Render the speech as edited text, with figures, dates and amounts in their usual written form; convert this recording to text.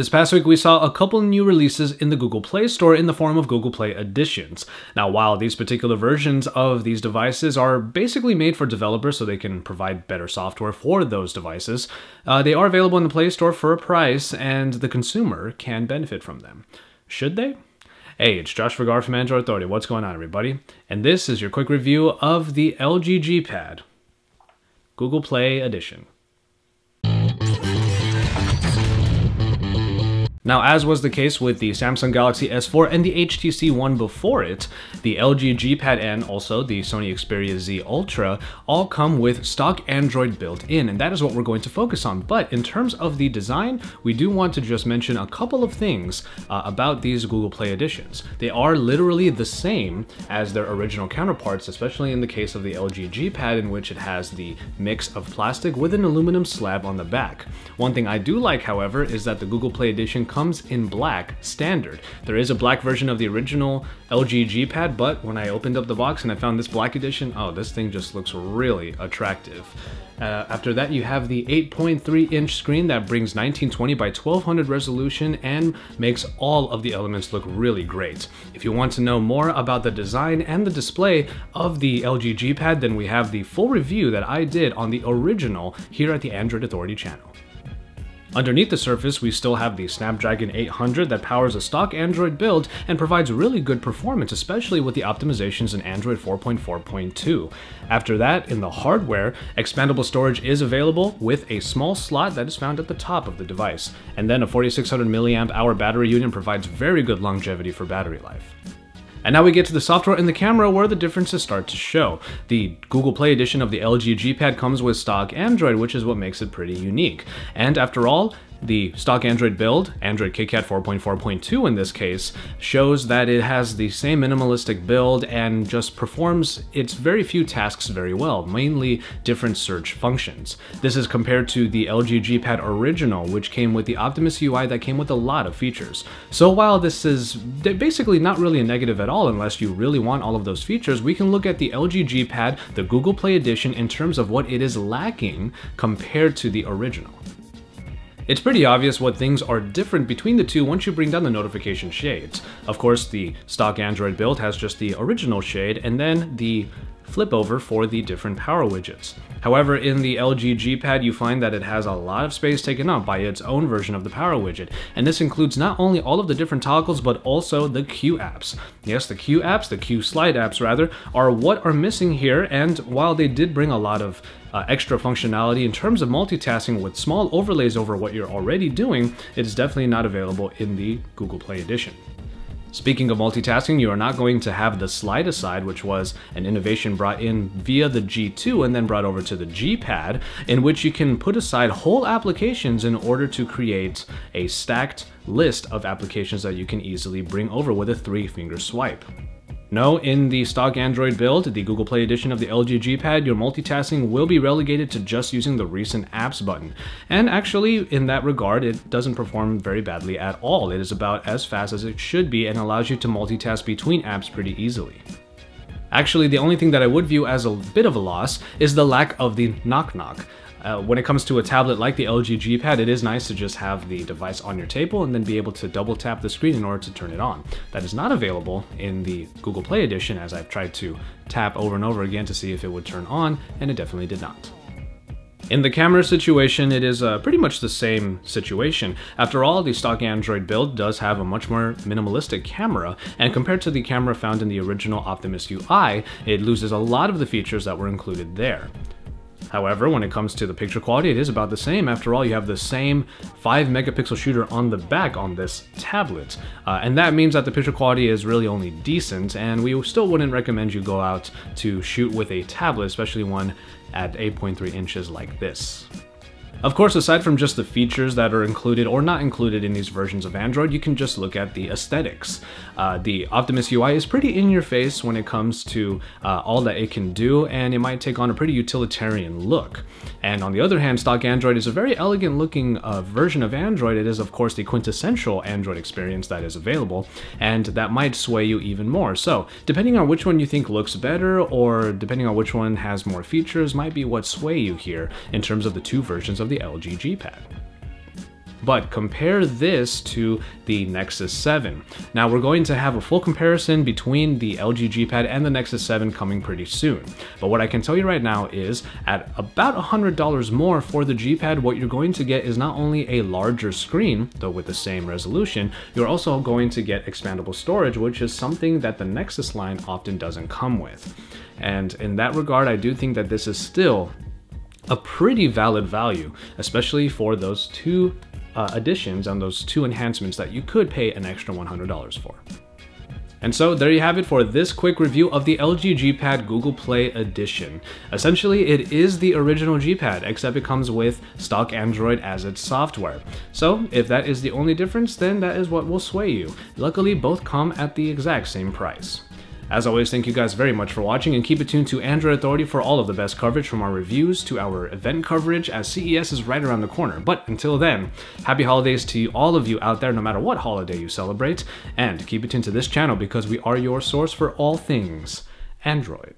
This past week, we saw a couple new releases in the Google Play Store in the form of Google Play Editions. Now, while these particular versions of these devices are basically made for developers so they can provide better software for those devices, they are available in the Play Store for a price, and the consumer can benefit from them. Should they? Hey, it's Josh Vergara from Android Authority. What's going on, everybody? And this is your quick review of the LG G Pad Google Play Edition. Now, as was the case with the Samsung Galaxy S4 and the HTC One before it, the LG G Pad and also the Sony Xperia Z Ultra all come with stock Android built in, and that is what we're going to focus on. But in terms of the design, we do want to just mention a couple of things about these Google Play Editions. They are literally the same as their original counterparts, especially in the case of the LG G Pad, in which it has the mix of plastic with an aluminum slab on the back. One thing I do like, however, is that the Google Play Edition comes in black standard. There is a black version of the original LG G Pad, but when I opened up the box and I found this black edition, oh, this thing just looks really attractive. After that, you have the 8.3-inch screen that brings 1920 by 1200 resolution and makes all of the elements look really great. If you want to know more about the design and the display of the LG G Pad, then we have the full review that I did on the original here at the Android Authority channel. Underneath the surface, we still have the Snapdragon 800 that powers a stock Android build and provides really good performance, especially with the optimizations in Android 4.4.2. After that, in the hardware, expandable storage is available with a small slot that is found at the top of the device. And then a 4600 mAh battery unit provides very good longevity for battery life. And now we get to the software and the camera, where the differences start to show. The Google Play Edition of the LG G Pad comes with stock Android, which is what makes it pretty unique. And after all, the stock Android build, Android KitKat 4.4.2 in this case, shows that it has the same minimalistic build and just performs its very few tasks very well, mainly different search functions. This is compared to the LG G Pad original, which came with the Optimus UI that came with a lot of features. So while this is basically not really a negative at all unless you really want all of those features, we can look at the LG G Pad, the Google Play Edition, in terms of what it is lacking compared to the original. It's pretty obvious what things are different between the two once you bring down the notification shades. Of course, the stock Android build has just the original shade and then the flip over for the different power widgets. However, in the LG G Pad, you find that it has a lot of space taken up by its own version of the power widget, and this includes not only all of the different toggles, but also the Q apps. Yes, the Q apps, the Q slide apps rather, are what are missing here, and while they did bring a lot of extra functionality in terms of multitasking with small overlays over what you're already doing, it is definitely not available in the Google Play Edition. Speaking of multitasking, you are not going to have the slide aside, which was an innovation brought in via the G2 and then brought over to the G Pad, in which you can put aside whole applications in order to create a stacked list of applications that you can easily bring over with a 3-finger swipe. No, in the stock Android build, the Google Play Edition of the LG G Pad, your multitasking will be relegated to just using the recent apps button. And actually, in that regard, it doesn't perform very badly at all. It is about as fast as it should be and allows you to multitask between apps pretty easily. Actually, the only thing that I would view as a bit of a loss is the lack of the knock-knock. When it comes to a tablet like the LG G Pad, it is nice to just have the device on your table and then be able to double tap the screen in order to turn it on. That is not available in the Google Play Edition, as I've tried to tap over and over again to see if it would turn on, and it definitely did not. In the camera situation, it is pretty much the same situation. After all, the stock Android build does have a much more minimalistic camera, and compared to the camera found in the original Optimus UI, it loses a lot of the features that were included there. However, when it comes to the picture quality, it is about the same. After all, you have the same 5-megapixel shooter on the back on this tablet. And that means that the picture quality is really only decent, and we still wouldn't recommend you go out to shoot with a tablet, especially one at 8.3 inches like this. Of course, aside from just the features that are included or not included in these versions of Android, you can just look at the aesthetics. The Optimus UI is pretty in your face when it comes to all that it can do, and it might take on a pretty utilitarian look. And on the other hand, stock Android is a very elegant looking version of Android. It is, of course, the quintessential Android experience that is available, and that might sway you even more. So, depending on which one you think looks better, or depending on which one has more features, might be what sway you here in terms of the two versions of the LG G Pad. But compare this to the Nexus 7. Now we're going to have a full comparison between the LG G Pad and the Nexus 7 coming pretty soon. But what I can tell you right now is at about $100 more for the G Pad, what you're going to get is not only a larger screen, though with the same resolution, you're also going to get expandable storage, which is something that the Nexus line often doesn't come with. And in that regard, I do think that this is still a pretty valid value, especially for those two additions and those two enhancements that you could pay an extra $100 for. And so there you have it for this quick review of the LG G Pad Google Play Edition. Essentially, it is the original G Pad, except it comes with stock Android as its software. So if that is the only difference, then that is what will sway you. Luckily, both come at the exact same price. As always, thank you guys very much for watching, and keep it tuned to Android Authority for all of the best coverage, from our reviews to our event coverage, as CES is right around the corner. But until then, happy holidays to all of you out there, no matter what holiday you celebrate, and keep it tuned to this channel because we are your source for all things Android.